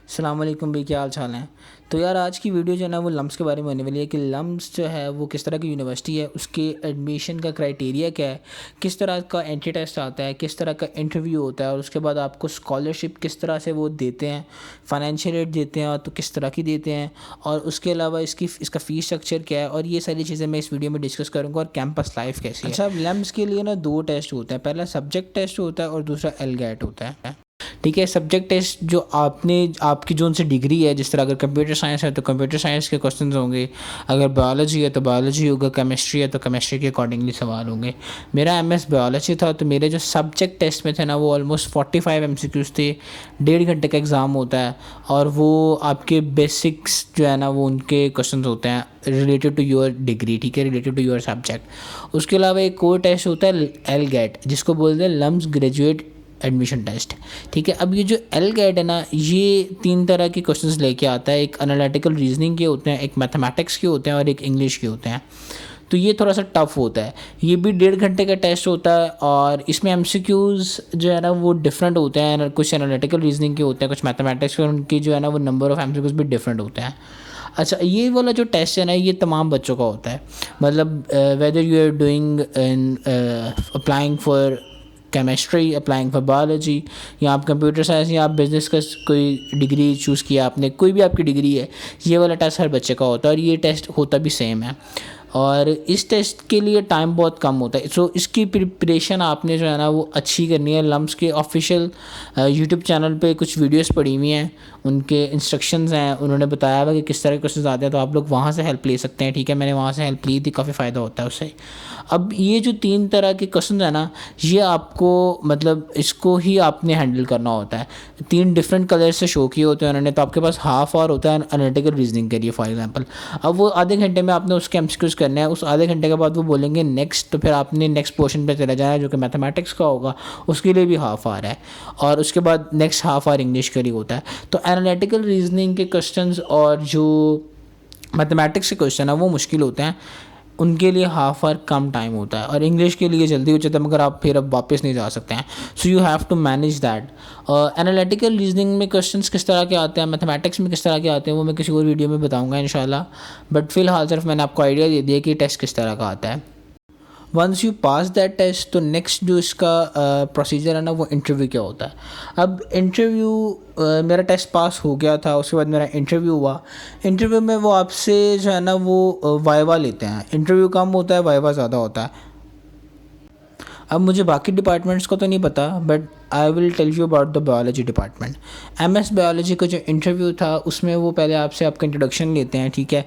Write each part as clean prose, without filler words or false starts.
अस्सलाम वालेकुम भाई, क्या हाल चाल है। तो यार आज की वीडियो जो है ना वो लम्स के बारे में होने वाली है कि लम्स जो है वो किस तरह की यूनिवर्सिटी है, उसके एडमिशन का क्राइटेरिया क्या है, किस तरह का एंट्री टेस्ट आता है, किस तरह का इंटरव्यू होता है और उसके बाद आपको स्कॉलरशिप किस तरह से वो देते हैं, फाइनेंशियल एड देते हैं तो किस तरह की देते हैं, और उसके अलावा इसका फ़ीस स्ट्रक्चर क्या है, और ये सारी चीज़ें मैं इस वीडियो में डिस्कस करूँगा। और कैंपस लाइफ कैसी है। अच्छा, अब लम्स के लिए ना दो टेस्ट होते हैं, पहला सब्जेक्ट टेस्ट होता है और दूसरा एलगैट होता है। ठीक है, सब्जेक्ट टेस्ट जो आपकी जो उनसे डिग्री है, जिस तरह अगर कंप्यूटर साइंस है तो कंप्यूटर साइंस के क्वेश्चंस होंगे, अगर बायोलॉजी है तो बायोलॉजी होगा, केमिस्ट्री है तो केमिस्ट्री के अकॉर्डिंगली सवाल होंगे। मेरा एमएस बायोलॉजी था तो मेरे जो सब्जेक्ट टेस्ट में थे ना वो ऑलमोस्ट 45 एमसीक्यूज़ थे। 1.5 घंटे का एग्ज़ाम होता है और वो आपके बेसिक्स जो है ना वो उनके क्वेश्चन होते हैं रिलेटेड टू योर डिग्री, ठीक है, रिलेटेड टू योर सब्जेक्ट। उसके अलावा एक और टेस्ट होता है एलगैट, जिसको बोलते हैं लम्स ग्रेजुएट एडमिशन टेस्ट। ठीक है, अब ये जो एलगैट है ना, ये 3 तरह के क्वेश्चंस लेके आता है। एक एनालिटिकल रीजनिंग के होते हैं, एक मैथमेटिक्स के होते हैं और एक इंग्लिश के होते हैं। तो ये थोड़ा सा टफ होता है। ये भी 1.5 घंटे का टेस्ट होता है और इसमें एमसीक्यूज़ जो है ना वो डिफरेंट होते हैं। कुछ एनालिटिकल रीजनिंग के होते हैं, कुछ मैथमेटिक्स के, उनकी जो है ना वो नंबर ऑफ़ एमसीक्यूज़ भी डिफरेंट होते हैं। अच्छा, ये वाला जो टेस्ट है ना ये तमाम बच्चों का होता है। मतलब whether you are doing in applying for chemistry, applying for biology, या आप कंप्यूटर साइंस या आप बिज़नेस का कोई डिग्री चूज़ किया आपने, कोई भी आपकी डिग्री है, ये वाला टेस्ट हर बच्चे का होता है और ये टेस्ट होता भी सेम है। और इस टेस्ट के लिए टाइम बहुत कम होता है। सो इसकी प्रिपरेशन आपने जो है ना वो अच्छी करनी है। लम्स के ऑफिशियल यूट्यूब चैनल पे कुछ वीडियोस पड़ी हुई हैं, उनके इंस्ट्रक्शंस हैं, उन्होंने बताया हुआ कि किस तरह के क्वेश्चन आते हैं, तो आप लोग वहाँ से हेल्प ले सकते हैं। ठीक है, मैंने वहाँ से हेल्प ली थी, काफ़ी फ़ायदा होता है उससे। अब ये जो 3 तरह के क्वेश्चन है ना, ये आपको मतलब इसको ही आपने हैंडल करना होता है। 3 डिफरेंट कलर से शो किए होते हैं उन्होंने, तो आपके पास हाफ आवर होता है एनालिटिकल रीजनिंग के लिए फॉर एग्जांपल। अब वो आधे घंटे में आपने उसके एमसीक्यूज करना है, उस आधे घंटे के बाद वो बोलेंगे नेक्स्ट, तो फिर आपने नेक्स्ट पोर्शन पे चला जाना है जो कि मैथमेटिक्स का होगा, उसके लिए भी हाफ आवर है। और उसके बाद नेक्स्ट हाफ आवर इंग्लिश के लिए होता है। तो एनालिटिकल रीजनिंग के क्वेश्चंस और जो मैथमेटिक्स के क्वेश्चन है वो मुश्किल होते हैं, उनके लिए हाफ आवर कम टाइम होता है। और इंग्लिश के लिए जल्दी हो जाता है, मगर आप फिर अब वापस नहीं जा सकते हैं। So you have to manage that. Analytical reasoning में क्वेश्चंस किस तरह के आते हैं, मैथमेटिक्स में किस तरह के आते हैं, वो मैं किसी और वीडियो में बताऊंगा इंशाल्लाह। बट फ़िलहाल सिर्फ मैंने आपको आइडिया दे दिया कि टेस्ट किस तरह का आता है। Once you pass that test तो नेक्स्ट जो इसका प्रोसीजर है ना वो इंटरव्यू क्या होता है। अब इंटरव्यू मेरा टेस्ट पास हो गया था, उसके बाद मेरा इंटरव्यू हुआ। इंटरव्यू में वो आपसे जो है ना वो वाइवा लेते हैं। इंटरव्यू कम होता है, वाइवा ज़्यादा होता है। अब मुझे बाकी डिपार्टमेंट्स को तो नहीं पता, but I will tell you about the biology department. MS biology का जो इंटरव्यू था उसमें वो पहले आपसे आपका इंट्रोडक्शन लेते हैं, ठीक है।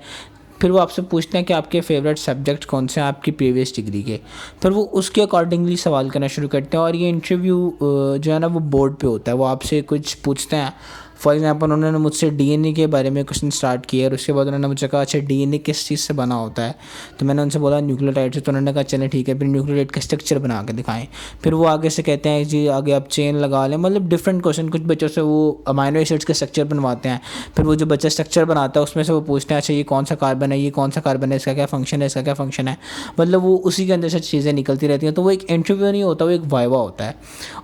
फिर वो आपसे पूछते हैं कि आपके फेवरेट सब्जेक्ट कौन से हैं आपकी प्रीवियस डिग्री के। फिर वो उसके अकॉर्डिंगली सवाल करना शुरू करते हैं। और ये इंटरव्यू जो है ना वो बोर्ड पे होता है। वो आपसे कुछ पूछते हैं। फॉर एग्जांपल उन्होंने मुझसे डीएनए के बारे में क्वेश्चन स्टार्ट किया और उसके बाद उन्होंने मुझसे कहा अच्छा डीएनए किस चीज़ से बना होता है। तो मैंने उनसे बोला न्यूक्लियोटाइड से। तो उन्होंने कहा चलें ठीक है, फिर न्यूक्लियोटाइड का स्ट्रक्चर बना के दिखाएं। फिर वो आगे से कहते हैं जी आगे आप चेन लगा लें। मतलब डिफरेंट क्वेश्चन। कुछ बच्चों से वो अमाइनो एसिड्स के स्ट्रक्चर बनवाते हैं। फिर वो जो बच्चा स्ट्रक्चर बनाता है उसमें से वो पूछते हैं अच्छा ये कौन सा कार्बन है, ये कौन सा कार्बन है, इसका क्या फंक्शन है, इसका क्या फंक्शन है। मतलब वो उसी के अंदर से चीज़ें निकलती रहती हैं। तो वो एक इंटरव्यू नहीं होता, वो एक वाइवा होता है।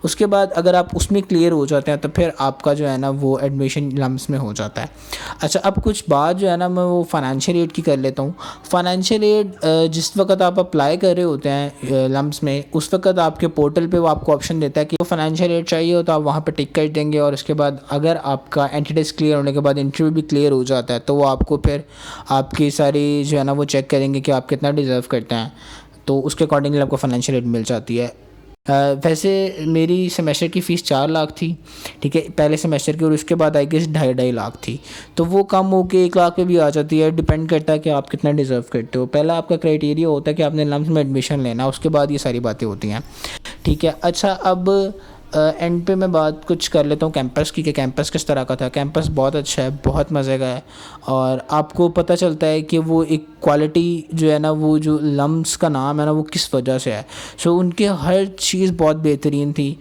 उसके बाद अगर आप उसमें क्लियर हो जाते हैं तो फिर आपका जो है ना वो एडमिशन लम्स में हो जाता है। अच्छा, अब कुछ बात जो है ना मैं वो फाइनेंशियल एड की कर लेता हूँ। फाइनेंशियल एड जिस वक्त आप अप्लाई कर रहे होते हैं लम्स में, उस वक्त आपके पोर्टल पे वो आपको ऑप्शन देता है कि फाइनेंशियल एड चाहिए हो तो आप वहाँ पे टिक कर देंगे। और उसके बाद अगर आपका एंट्री टेस्ट क्लियर होने के बाद इंटरव्यू भी क्लियर हो जाता है तो वो आपको फिर आपकी सारी जो है ना वो चेक करेंगे कि आप कितना डिज़र्व करते हैं। तो उसके अकॉर्डिंगली आपको फाइनेंशियल एड मिल जाती है। वैसे मेरी सेमेस्टर की फ़ीस 4 लाख थी, ठीक है, पहले सेमेस्टर की। और उसके बाद आई गेस 2.5 लाख थी। तो वो कम हो के 1 लाख पे भी आ जाती है। डिपेंड करता है कि आप कितना डिज़र्व करते हो। पहला आपका क्राइटेरिया होता है कि आपने लम्स में एडमिशन लेना, उसके बाद ये सारी बातें होती हैं, ठीक है। अच्छा, अब एंड पे मैं बात कुछ कर लेता हूँ कैंपस की कि कैंपस किस तरह का था। कैंपस बहुत अच्छा है, बहुत मज़े का है। और आपको पता चलता है कि वो एक क्वालिटी जो है ना वो जो लम्स का नाम है ना वो किस वजह से है। सो उनके हर चीज़ बहुत बेहतरीन थी।